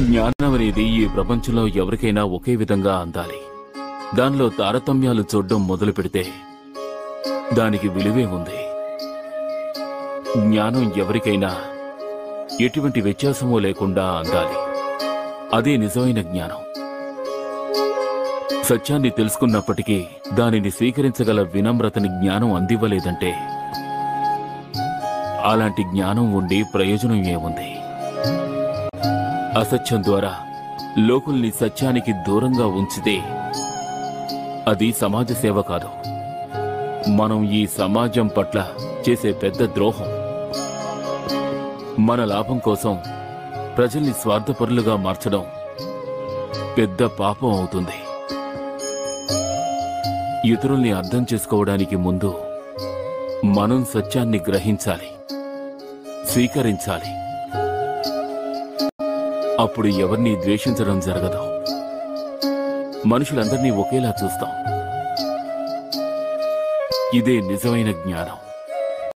జ్ఞానం అనేది ఈ ప్రపంచంలో ఎవరికైనా ఒకే విధంగా అందాలి. దానిలో తారతమ్యాలు చూడడం మొదలు పెడితే దానికి విలువే ఉంది. జ్ఞానం ఎవరికైనా ఎటువంటి వ్యత్యాసమూ లేకుండా అందాలి. అదే నిజమైన జ్ఞానం. సత్యాన్ని తెలుసుకున్నప్పటికీ దానిని స్వీకరించగల వినమ్రతని జ్ఞానం అందివ్వలేదంటే అలాంటి జ్ఞానం ఉండి ప్రయోజనం ఏముంది? అసత్యం ద్వారా లోకుల్ని సత్యానికి దూరంగా ఉంచితే అది సమాజ సేవ కాదు, మనం ఈ సమాజం పట్ల చేసే పెద్ద ద్రోహం. మన లాభం కోసం ప్రజల్ని స్వార్థపరులుగా మార్చడం పెద్ద పాపం అవుతుంది. ఇతరుల్ని అర్థం చేసుకోవడానికి ముందు మనం సత్యాన్ని గ్రహించాలి, స్వీకరించాలి. అప్పుడు ఎవరిని ద్వేషించడం జరగదు. మనుషులందరినీ ఒకేలా చూస్తాం. ఇదే నిజమైన జ్ఞానం.